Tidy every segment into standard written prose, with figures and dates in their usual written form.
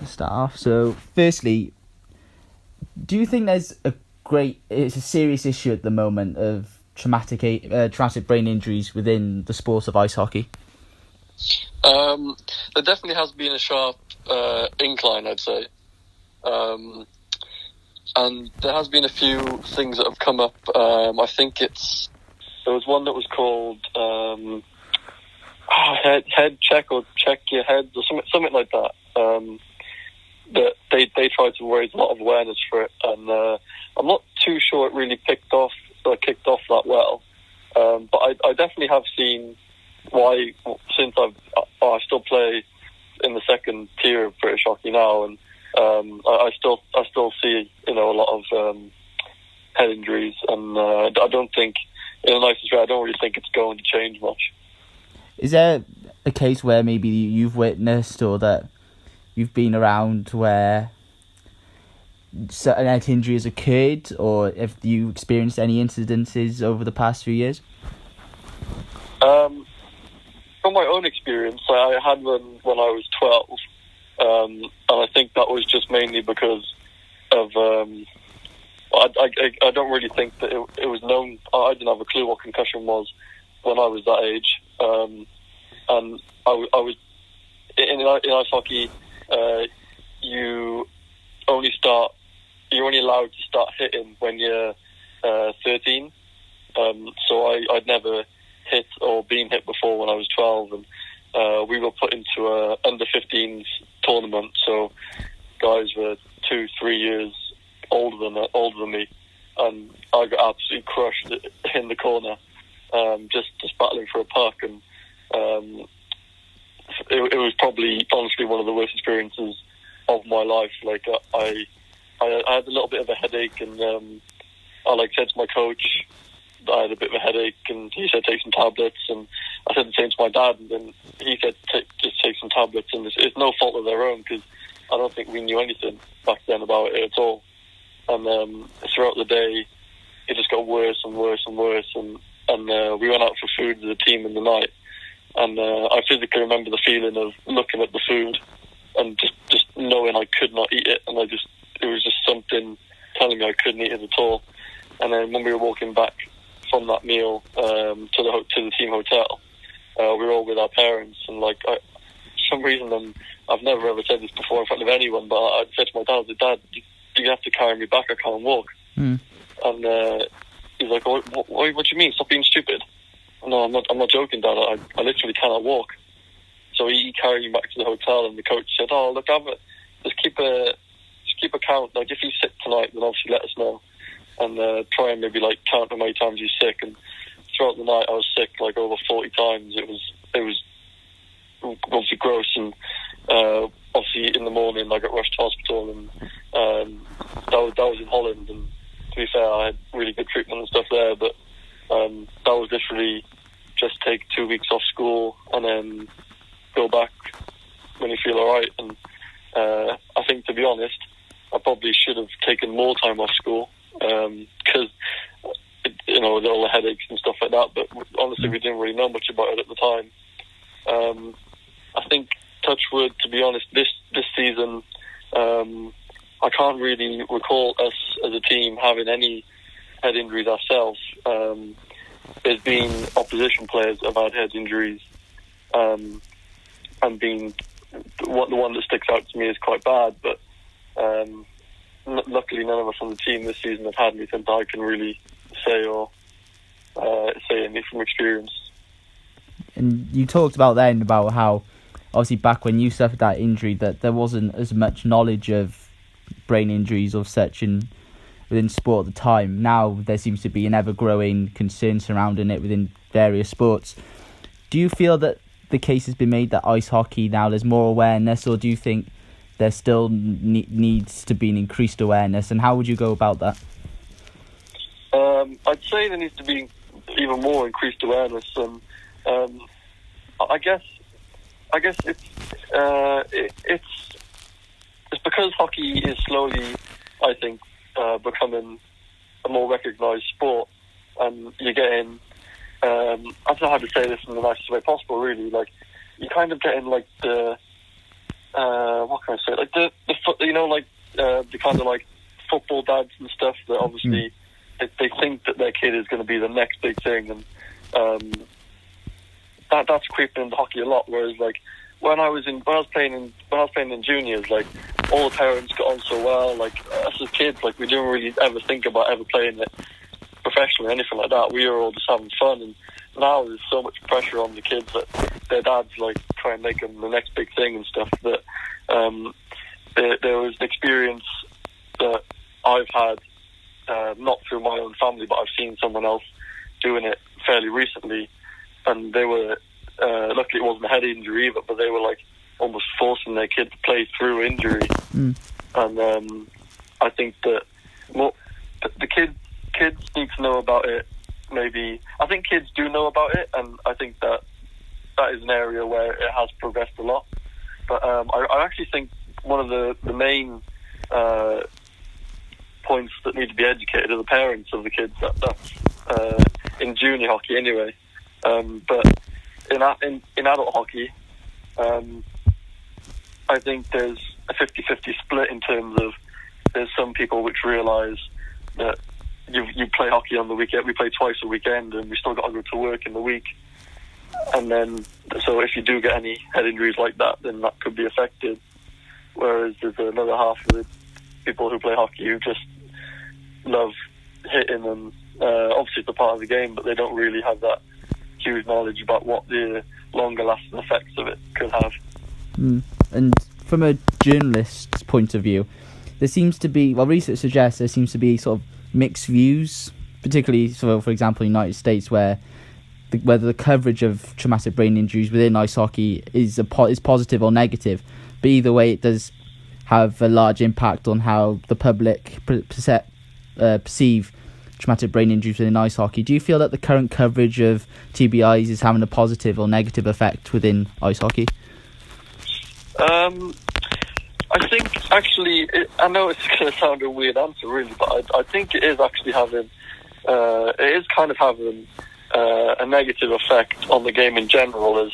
start off. So, firstly, do you think it's a serious issue at the moment of traumatic brain injuries within the sport of ice hockey? There definitely has been a sharp incline, I'd say. And there has been a few things that have come up. I think there was one that was called head check or check your head or something like that. That they tried to raise a lot of awareness for it, and I'm not too sure it really kicked off that well. But I definitely have seen why, since I still play in the second tier of British hockey now, and I still see a lot of head injuries, and I don't think, in the nicest way, I don't really think it's going to change much. Is there a case where maybe you've witnessed or that you've been around where certain head injury has occurred, or have you experienced any incidences over the past few years? From my own experience, I had one when I was 12, and I think that was just mainly because of I don't really think that it was known. I didn't have a clue what concussion was when I was that age, and I was in ice hockey. You're only allowed to start hitting when you're 13. So I'd never hit or been hit before when I was 12, and we were put into a under-15s tournament. So guys were 2-3 years older than me, and I got absolutely crushed in the corner, just battling for a puck, and it was probably honestly one of the worst experiences of my life. Like I had a little bit of a headache, and I said to my coach that I had a bit of a headache, and he said take some tablets, and I said the same to my dad, and then he said just take some tablets, and it's no fault of their own, because I don't think we knew anything back then about it at all. And throughout the day, it just got worse and worse and worse, and we went out for food as a team in the night, and I physically remember the feeling of looking at the food and just knowing I could not eat it, and it was just something telling me I couldn't eat it at all. And then when we were walking back from that meal to the team hotel, we were all with our parents, and for some reason, I've never ever said this before in front of anyone, but I said to my dad, "Dad, you have to carry me back. I can't walk." And he's like, "What do you mean? Stop being stupid." No, I'm not joking, Dad. I literally cannot walk. So he carried me back to the hotel, and the coach said, "Oh, look, just keep a count. Like, if he's sick tonight, then obviously let us know, and try and maybe count how many times he's sick." And throughout the night, I was sick over 40 times. It was obviously gross, and obviously in the morning I got rushed to hospital, and that was in Holland. And to be fair, I had really good treatment and stuff there, but that was literally just take 2 weeks off school and then go back when you feel alright. And I think, to be honest, I probably should have taken more time off school, because with all the headaches and stuff like that, but honestly we didn't really know much about it at the time. I think, touch wood, to be honest, this season, I can't really recall us as a team having any head injuries ourselves. There's been opposition players that have had head injuries, and the one that sticks out to me is quite bad, but luckily none of us on the team this season have had anything that I can really say anything from experience. And you talked about then about how, obviously back when you suffered that injury, that there wasn't as much knowledge of brain injuries or such within sport at the time. Now there seems to be an ever-growing concern surrounding it within various sports. Do you feel that the case has been made that ice hockey now there's more awareness, or do you think there still needs to be an increased awareness, and how would you go about that? I'd say there needs to be even more increased awareness, and I guess it's because hockey is slowly, I think, becoming a more recognised sport, and you're getting, I don't know how to say this in the nicest way possible, really, you're kind of getting the what can I say? Like the kind of like football dads and stuff that obviously they think that their kid is going to be the next big thing, and that's creeping into hockey a lot. Whereas like when I was playing in juniors, like all the parents got on so well. Like us as kids, like we didn't really ever think about ever playing it professionally or anything like that. We were all just having fun, and now there's so much pressure on the kids that their dads like try and make them the next big thing and stuff. That there was an experience that I've had, not through my own family, but I've seen someone else doing it fairly recently, and they were luckily it wasn't a head injury either, but they were like almost forcing their kid to play through injury. And I think that the kids need to know about it. Maybe I think kids do know about it, and I think that is an area where it has progressed a lot. But I actually think one of the main points that need to be educated are the parents of the kids. That's in junior hockey anyway. But in adult hockey, I think there's a 50-50 split in terms of there's some people which realise that you play hockey on the weekend. We play twice a weekend, and we still got to go to work in the week. And then, so if you do get any head injuries like that, then that could be affected. Whereas there's another half of the people who play hockey who just love hitting, and obviously it's a part of the game, but they don't really have that huge knowledge about what the longer lasting effects of it could have. And from a journalist's point of view, there seems to be, well, research suggests there seems to be sort of mixed views, particularly, so for example, in the United States, where whether the coverage of traumatic brain injuries within ice hockey is positive or negative, but either way it does have a large impact on how the public perceive traumatic brain injuries within ice hockey. Do you feel that the current coverage of TBIs is having a positive or negative effect within ice hockey? I think actually, I know it's going to sound a weird answer really, but I think it is actually having, it is kind of having a negative effect on the game in general. As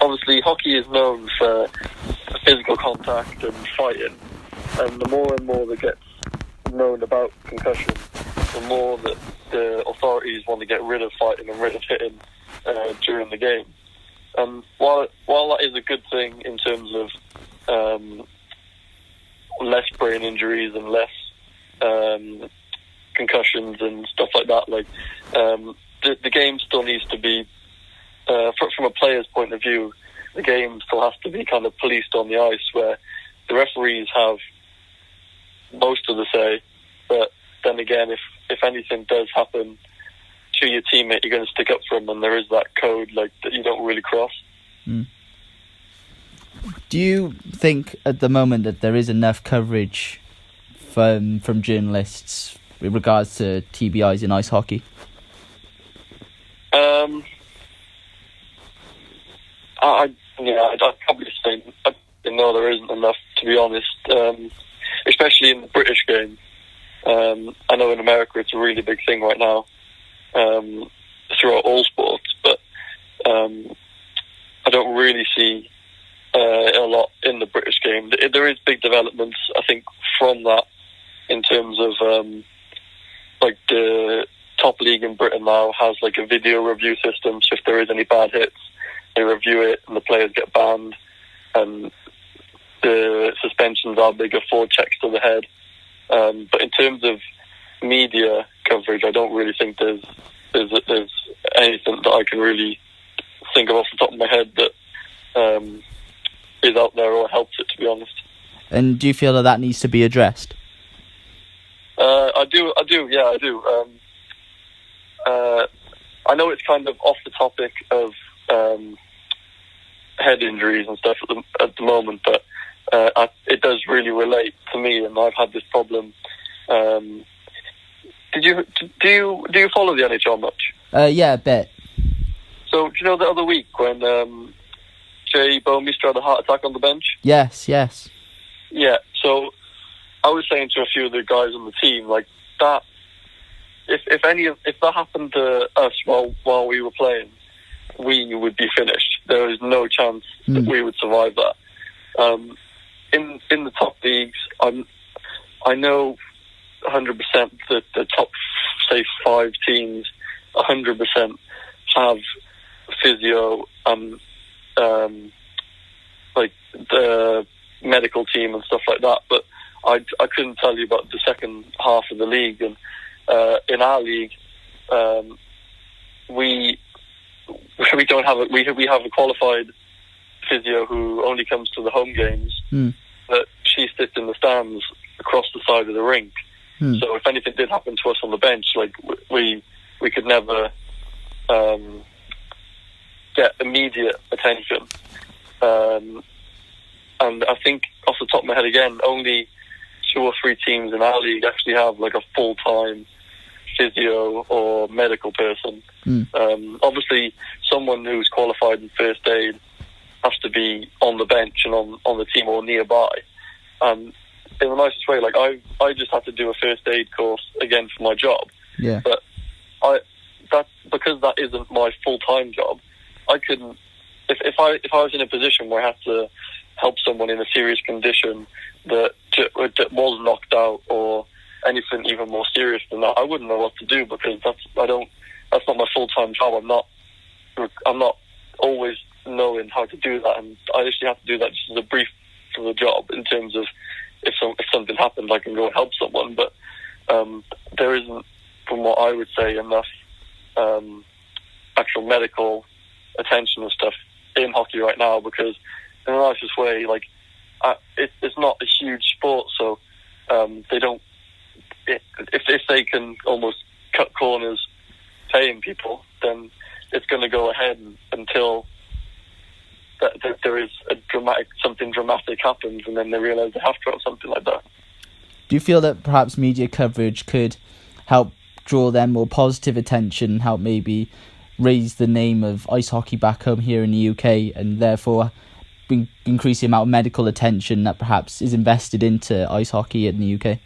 obviously hockey is known for physical contact and fighting, and the more and more that gets known about concussion, the more that the authorities want to get rid of fighting and rid of hitting during the game. While that is a good thing in terms of less brain injuries and less concussions and stuff like that, like the game still needs to be, from a player's point of view, the game still has to be kind of policed on the ice, where the referees have most of the say. But then again, if anything does happen to your teammate, you're going to stick up for him, and there is that code like that you don't really cross. Do you think at the moment that there is enough coverage from journalists with regards to TBIs in ice hockey? I'd probably say no, there isn't enough, to be honest. Especially in the British game. I know in America it's a really big thing right now, throughout all sports, but I don't really see a lot in the British game. There is big developments, I think, from that in terms of like the top league in Britain now has like a video review system, so if there is any bad hits, they review it and the players get banned, and the suspensions are bigger, 4 checks to the head. But in terms of media coverage, I don't really think there's anything that I can really think of off the top of my head that is out there or helps it, to be honest. And do you feel that needs to be addressed? I do. I know it's kind of off the topic of head injuries and stuff at the moment, but it does really relate to me, and I've had this problem. Do you follow the NHL much? Yeah, a bit. So do you know the other week when Jay Bouwmeester had a heart attack on the bench? Yes. Yeah. So I was saying to a few of the guys on the team, like that. If that happened to us while we were playing, we would be finished. There is no chance that we would survive that. In the top leagues, I know 100% that the top, say, 5 teams, 100% have physio and like the medical team and stuff like that. But I couldn't tell you about the second half of the league. And in our league, we don't have we have a qualified physio who only comes to the home games, but she sits in the stands across the side of the rink. So if anything did happen to us on the bench, like we could never get immediate attention. And I think off the top of my head again, only 2 or 3 teams in our league actually have like a full-time physio or medical person. Obviously, someone who's qualified in first aid has to be on the bench and on the team or nearby. In the nicest way, like I just had to do a first aid course again for my job. Yeah. But because that isn't my full-time job, I couldn't. If I was in a position where I had to help someone in a serious condition that was knocked out or anything even more serious than that, I wouldn't know what to do, because that's not my full-time job. I'm not always knowing how to do that, and I actually have to do that just as a brief for the job in terms of if something happened, I can go and help someone. But there isn't, from what I would say, enough actual medical attention and stuff in hockey right now, because in the nicest way, like it's not a huge sport, so they don't. If they can almost cut corners paying people, then it's going to go ahead until that there is something dramatic happens, and then they realise they have to have something like that. Do you feel that perhaps media coverage could help draw them more positive attention, help maybe raise the name of ice hockey back home here in the UK, and therefore increase the amount of medical attention that perhaps is invested into ice hockey in the UK?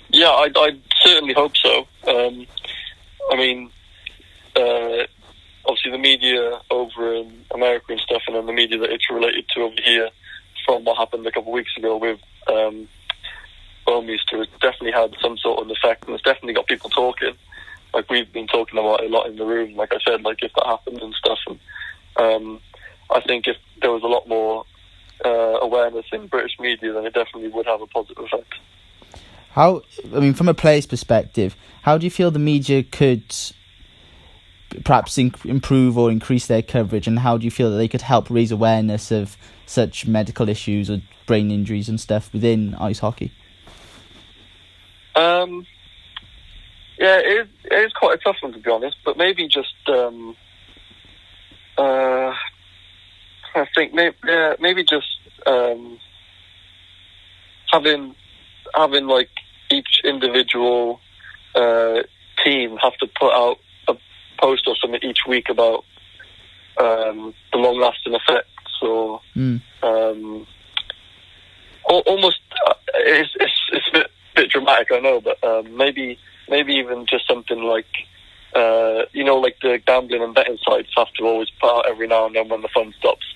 Yeah, I certainly hope so. I mean, obviously the media over in America and stuff, and then the media that it's related to over here from what happened a couple of weeks ago with Bowmeister, it's definitely had some sort of effect, and it's definitely got people talking. Like, we've been talking about it a lot in the room, like I said, like if that happened and stuff. And I think if there was a lot more awareness in British media, then it definitely would have a positive effect. From a player's perspective, how do you feel the media could perhaps improve or increase their coverage, and how do you feel that they could help raise awareness of such medical issues or brain injuries and stuff within ice hockey? Yeah, it is quite a tough one, to be honest, but maybe just I think maybe just having like each individual team have to put out a post or something each week about the long-lasting effects, or almost it's a bit dramatic, I know, but maybe even just something like like the gambling and betting sites have to always put out every now and then when the fun stops.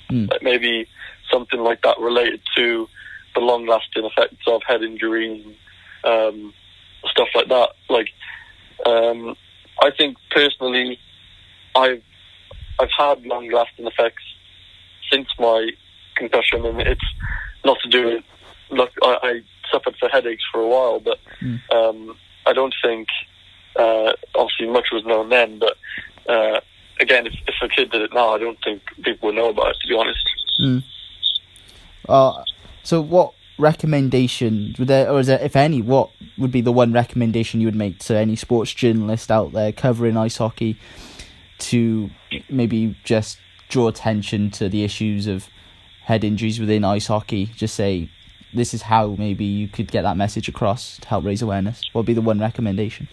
Like maybe something like that related to the long-lasting effects of head injuries, stuff like that. Like, I think personally, I've had long-lasting effects since my concussion, and it's not to do with. Look, I suffered for headaches for a while, but I don't think obviously much was known then. But again, if a kid did it now, I don't think people would know about it, to be honest. So what recommendation would there, or is there, if any, what would be the one recommendation you would make to any sports journalist out there covering ice hockey to maybe just draw attention to the issues of head injuries within ice hockey? Just say, this is how maybe you could get that message across to help raise awareness. What would be the one recommendation?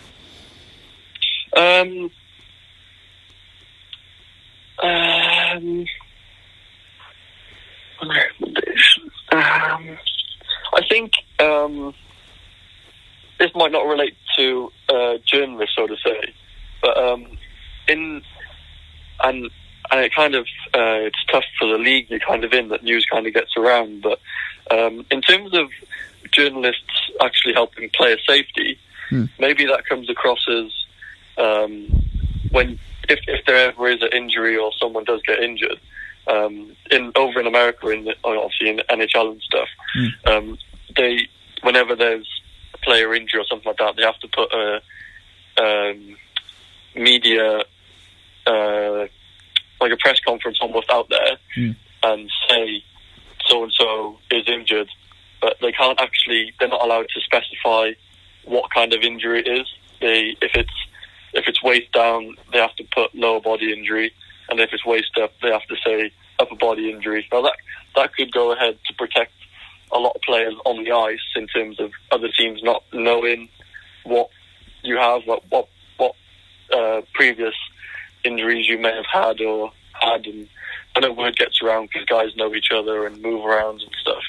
I think this might not relate to journalists, so to say, but and it kind of it's tough for the league you're kind of in, that news kind of gets around. But in terms of journalists actually helping player safety, maybe that comes across as if there ever is an injury or someone does get injured, over in America, obviously in NHL and stuff, they, whenever there's a player injury or something like that, they have to put a media, like a press conference almost out there, and say so and so is injured, but they can't actually. They're not allowed to specify what kind of injury it is. If it's waist down, they have to put lower body injury, and if it's waist up, they have to say upper body injury. Now that could go ahead to protect a lot of players on the ice in terms of other teams not knowing what you have, what previous injuries you may have had, and I know word gets around because guys know each other and move around and stuff.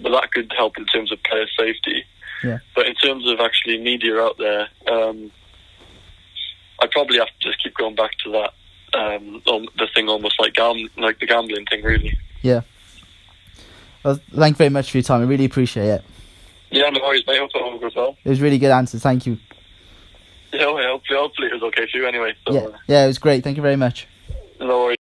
But that could help in terms of player safety. Yeah. But in terms of actually media out there, I'd probably have to just keep going back to that, the thing almost like the gambling thing, really. Yeah. Well, thank you very much for your time. I really appreciate it. Yeah, no worries, mate. Hope it all goes well. It was really good answers. Thank you. Yeah, hopefully it was okay for you anyway. So, yeah, it was great. Thank you very much. No worries.